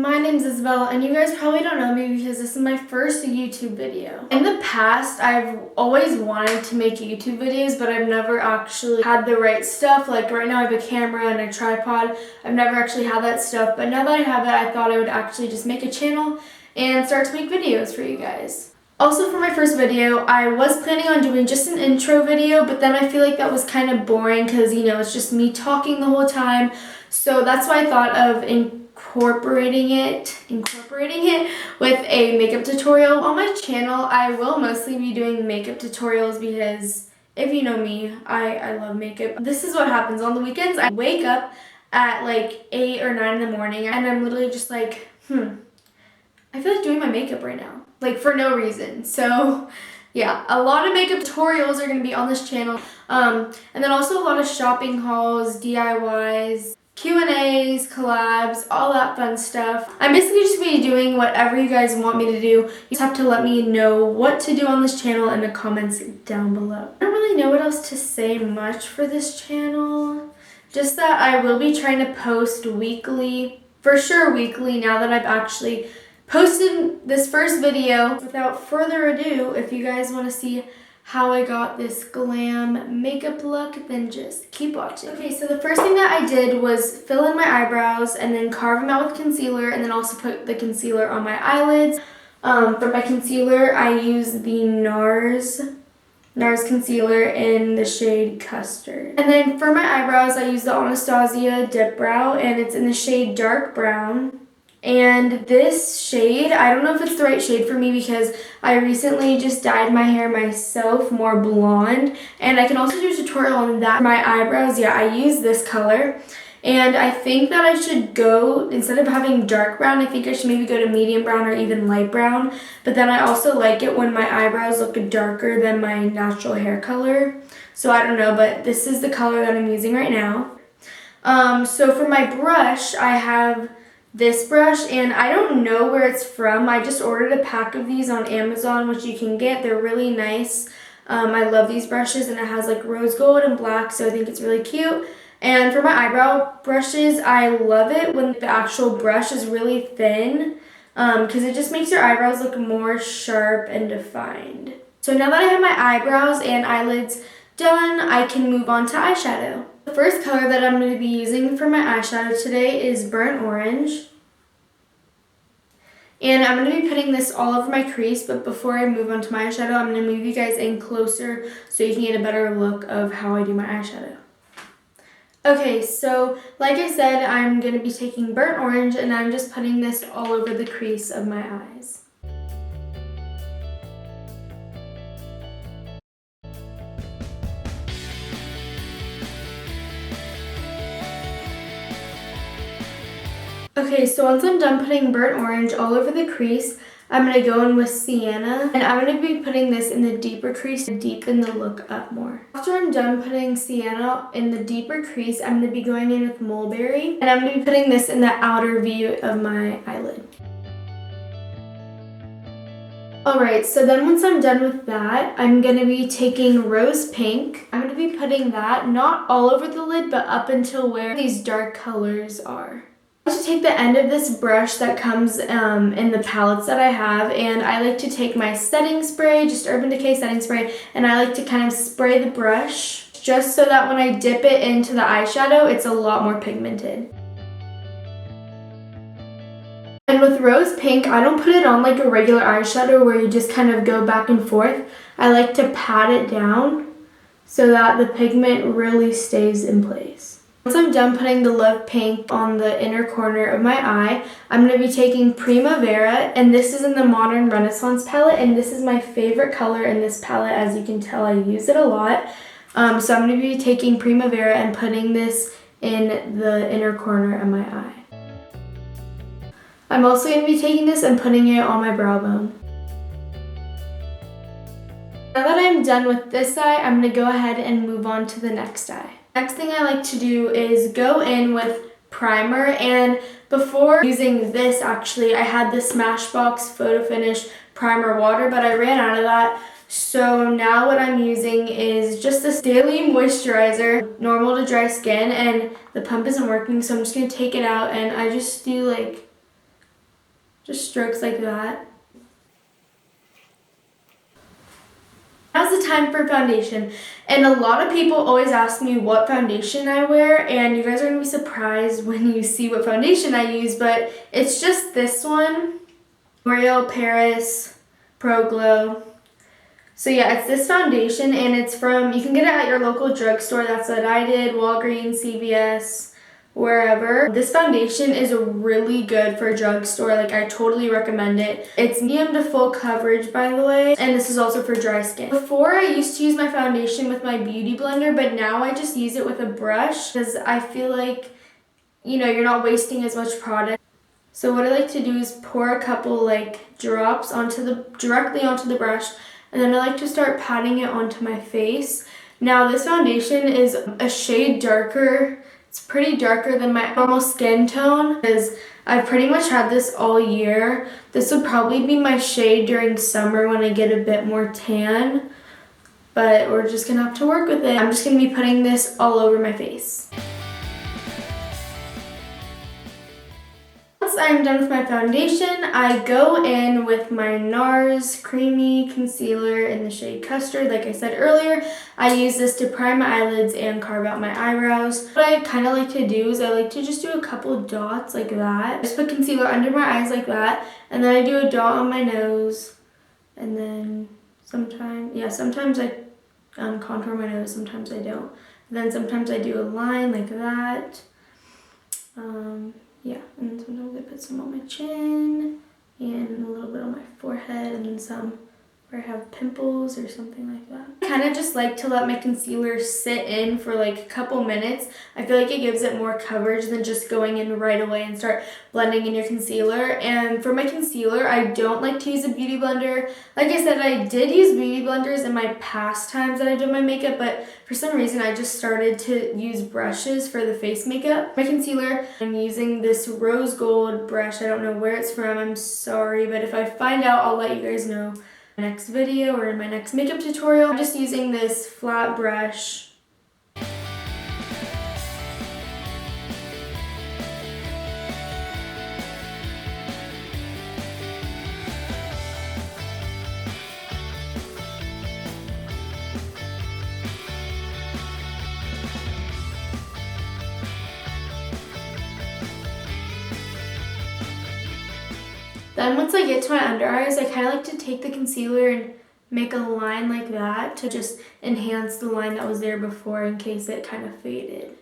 My name's Isabel, and you guys probably don't know me because this is my first YouTube video. In the past, I've always wanted to make YouTube videos, but I've never actually had the right stuff. Like right now I have a camera and a tripod. I've never actually had that stuff, but now that I have it, I thought I would actually just make a channel and start to make videos for you guys. Also, for my first video, I was planning on doing just an intro video, but then I feel like that was kind of boring because, it's just me talking the whole time. So that's why I thought of incorporating it with a makeup tutorial. On my channel, I will mostly be doing makeup tutorials because if you know me, I love makeup. This is what happens on the weekends. I wake up at like 8 or 9 in the morning and I'm literally just like, I feel like doing my makeup right now. Like for no reason. So yeah, a lot of makeup tutorials are going to be on this channel. And then also a lot of shopping hauls, DIYs, Q&As, collabs, all that fun stuff. I'm basically just going to be doing whatever you guys want me to do. You just have to let me know what to do on this channel in the comments down below. I don't really know what else to say much for this channel. Just that I will be trying to post weekly, for sure weekly, now that I've actually posted this first video. Without further ado, if you guys want to see how I got this glam makeup look, then just keep watching. Okay, so the first thing that I did was fill in my eyebrows and then carve them out with concealer and then also put the concealer on my eyelids. For my concealer, I use the NARS concealer in the shade Custard. And then for my eyebrows, I use the Anastasia Dip Brow and it's in the shade Dark Brown. And this shade, I don't know if it's the right shade for me because I recently just dyed my hair myself more blonde. And I can also do a tutorial on that. My eyebrows, yeah, I use this color. And I think that I should go, instead of having dark brown, I think I should maybe go to medium brown or even light brown. But then I also like it when my eyebrows look darker than my natural hair color. So I don't know, but this is the color that I'm using right now. So for my brush, I have this brush, and I don't know where it's from. I just ordered a pack of these on Amazon, which you can get. They're really nice. I love these brushes, and it has like rose gold and black, so I think it's really cute. And for my eyebrow brushes, I love it when the actual brush is really thin because it just makes your eyebrows look more sharp and defined. So now that I have my eyebrows and eyelids done, I can move on to eyeshadow. The first color that I'm going to be using for my eyeshadow today is Burnt Orange. And I'm going to be putting this all over my crease, but before I move on to my eyeshadow, I'm going to move you guys in closer so you can get a better look of how I do my eyeshadow. Okay, so like I said, I'm going to be taking Burnt Orange and I'm just putting this all over the crease of my eyes. Okay, so once I'm done putting Burnt Orange all over the crease, I'm going to go in with Sienna, and I'm going to be putting this in the deeper crease to deepen the look up more. After I'm done putting Sienna in the deeper crease, I'm going to be going in with Mulberry, and I'm going to be putting this in the outer view of my eyelid. Alright, so then once I'm done with that, I'm going to be taking Rose Pink. I'm going to be putting that not all over the lid, but up until where these dark colors are. I like to take the end of this brush that comes in the palettes that I have, and I like to take my setting spray, just Urban Decay setting spray, and I like to kind of spray the brush just so that when I dip it into the eyeshadow, it's a lot more pigmented. And with Rose Pink, I don't put it on like a regular eyeshadow where you just kind of go back and forth. I like to pat it down so that the pigment really stays in place. Once I'm done putting the Love Pink on the inner corner of my eye, I'm going to be taking Primavera, and this is in the Modern Renaissance palette, and this is my favorite color in this palette. As you can tell, I use it a lot. So I'm going to be taking Primavera and putting this in the inner corner of my eye. I'm also going to be taking this and putting it on my brow bone. Now that I'm done with this eye, I'm going to go ahead and move on to the next eye. Next thing I like to do is go in with primer, and before using this, actually, I had the Smashbox Photo Finish Primer Water, but I ran out of that. So now what I'm using is just this daily moisturizer, normal to dry skin, and the pump isn't working, so I'm just going to take it out, and I just do like Just strokes like that. Now's the time for foundation. And a lot of people always ask me what foundation I wear, and you guys are going to be surprised when you see what foundation I use, but it's just this one, L'Oreal Paris Pro Glow. So yeah, it's this foundation, and it's from, you can get it at your local drugstore. That's what I did, Walgreens, CVS, wherever. This foundation is really good for a drugstore. Like, I totally recommend it. It's medium to full coverage, by the way, and this is also for dry skin. Before, I used to use my foundation with my beauty blender, but now I just use it with a brush because I feel like, you know, you're not wasting as much product. So what I like to do is pour a couple like drops directly onto the brush, and then I like to start patting it onto my face. Now, this foundation is a shade darker. It's pretty darker than my normal skin tone because I've pretty much had this all year. This would probably be my shade during summer when I get a bit more tan, but we're just gonna have to work with it. I'm just gonna be putting this all over my face. Once I'm done with my foundation, I go in with my NARS Creamy Concealer in the shade Custard. Like I said earlier, I use this to prime my eyelids and carve out my eyebrows. What I kind of like to do is I like to just do a couple dots like that. Just put concealer under my eyes like that, and then I do a dot on my nose, and then sometimes I contour my nose, sometimes I don't. And then sometimes I do a line like that. Yeah, and then sometimes I put some on my chin and a little bit on my forehead, and then some where I have pimples or something like that. I kind of just like to let my concealer sit in for like a couple minutes. I feel like it gives it more coverage than just going in right away and start blending in your concealer. And for my concealer, I don't like to use a beauty blender. Like I said, I did use beauty blenders in my past times that I did my makeup, but for some reason I just started to use brushes for the face makeup. My concealer, I'm using this rose gold brush. I don't know where it's from, I'm sorry, but if I find out, I'll let you guys know in my next video or in my next makeup tutorial. I'm just using this flat brush. Then once I get to my under eyes, I kind of like to take the concealer and make a line like that to just enhance the line that was there before in case it kind of faded.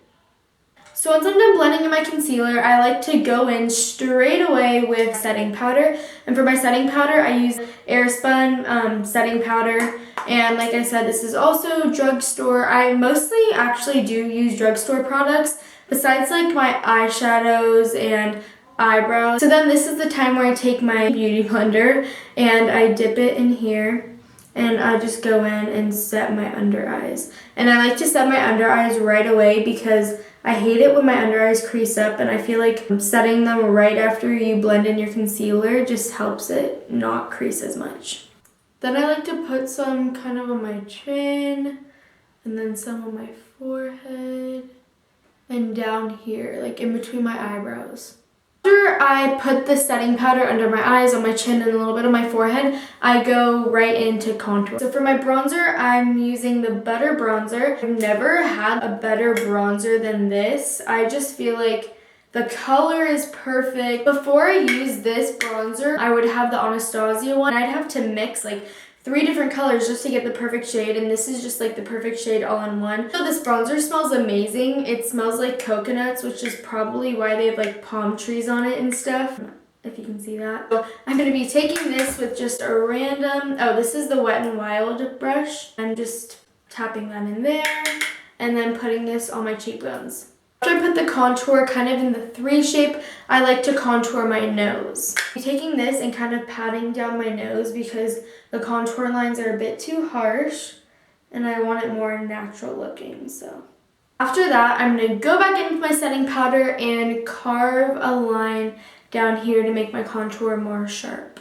So once I'm done blending in my concealer, I like to go in straight away with setting powder. And for my setting powder, I use Airspun setting powder. And like I said, this is also drugstore. I mostly actually do use drugstore products besides like my eyeshadows and eyebrows. So then this is the time where I take my beauty blender and I dip it in here, and I just go in and set my under eyes. And I like to set my under eyes right away because I hate it when my under eyes crease up, and I feel like setting them right after you blend in your concealer just helps it not crease as much. Then I like to put some kind of on my chin, and then some on my forehead, and down here, like in between my eyebrows. After I put the setting powder under my eyes, on my chin, and a little bit on my forehead, I go right into contour. So for my bronzer, I'm using the Butter Bronzer. I've never had a better bronzer than this. I just feel like the color is perfect. Before I use this bronzer, I would have the Anastasia one. I'd have to mix like 3 different colors just to get the perfect shade, and this is just like the perfect shade all in one. So this bronzer smells amazing. It smells like coconuts, which is probably why they have like palm trees on it and stuff, if you can see that. So I'm going to be taking this with just a random, this is the Wet n Wild brush. I'm just tapping that in there and then putting this on my cheekbones. After I put the contour kind of in the 3 shape, I like to contour my nose. I'm taking this and kind of patting down my nose because the contour lines are a bit too harsh and I want it more natural looking. So after that, I'm going to go back in with my setting powder and carve a line down here to make my contour more sharp.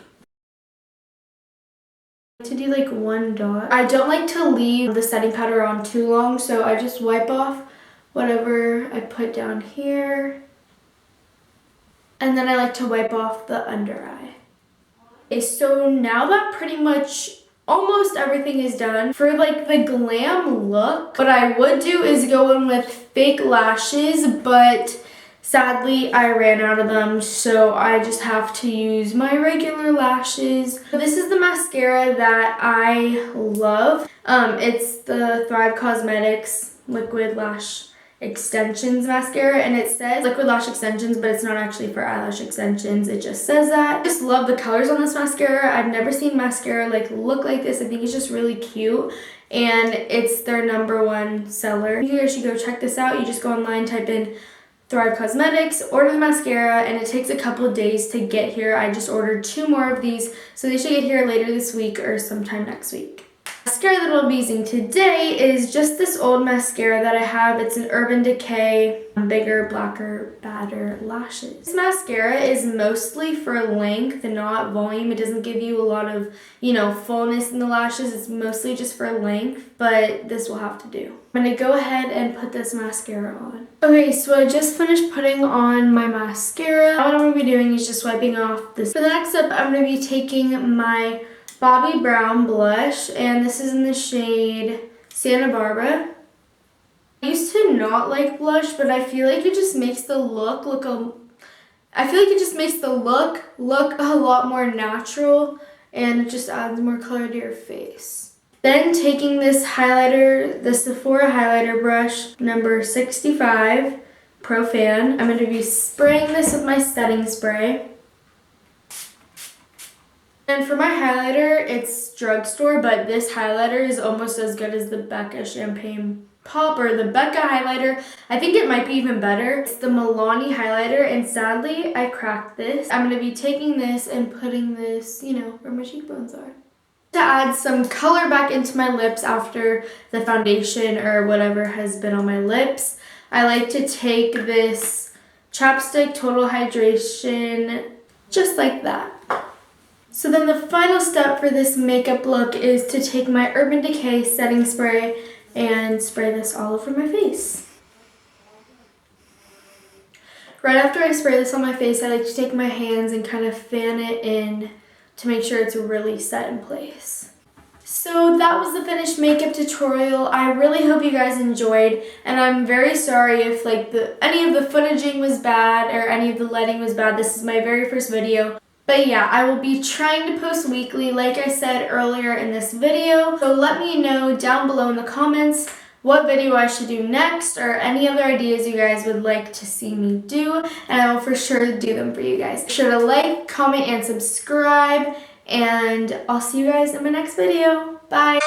To do like 1 dot. I don't like to leave the setting powder on too long, so I just wipe off whatever I put down here, and then I like to wipe off the under eye. Okay, so now that pretty much almost everything is done, for like the glam look, what I would do is go in with fake lashes, but sadly I ran out of them, so I just have to use my regular lashes. This is the mascara that I love. It's the Thrive Cosmetics Liquid Lash Extensions mascara, and it says liquid lash extensions, but it's not actually for eyelash extensions. It just says that. I just love the colors on this mascara. I've never seen mascara like look like this. I think it's just really cute, and it's their #1 seller. You guys should go check this out. You just go online, type in Thrive Cosmetics, order the mascara, and it takes a couple of days to get here. I just ordered 2 more of these, so they should get here later this week or sometime next week. Mascara that I'll be using today is just this old mascara that I have. It's an Urban Decay Bigger, Blacker, Badder Lashes. This mascara is mostly for length and not volume. It doesn't give you a lot of, fullness in the lashes. It's mostly just for length, but this will have to do. I'm going to go ahead and put this mascara on. Okay, so I just finished putting on my mascara. Now what I'm going to be doing is just wiping off this. For the next step, I'm going to be taking my Bobbi Brown blush, and this is in the shade Santa Barbara. I used to not like blush, but I feel like it just makes the look look a lot more natural, and it just adds more color to your face. Then taking this highlighter, the Sephora highlighter brush, number 65, Pro Fan. I'm going to be spraying this with my setting spray. And for my highlighter, it's drugstore, but this highlighter is almost as good as the Becca Champagne Pop or the Becca highlighter. I think it might be even better. It's the Milani highlighter, and sadly, I cracked this. I'm going to be taking this and putting this, where my cheekbones are. To add some color back into my lips after the foundation or whatever has been on my lips, I like to take this chapstick Total Hydration, just like that. So then the final step for this makeup look is to take my Urban Decay setting spray and spray this all over my face. Right after I spray this on my face, I like to take my hands and kind of fan it in to make sure it's really set in place. So that was the finished makeup tutorial. I really hope you guys enjoyed, and I'm very sorry if any of the footaging was bad or any of the lighting was bad. This is my very first video. But yeah, I will be trying to post weekly, like I said earlier in this video. So let me know down below in the comments what video I should do next, or any other ideas you guys would like to see me do, and I will for sure do them for you guys. Be sure to like, comment, and subscribe, and I'll see you guys in my next video. Bye!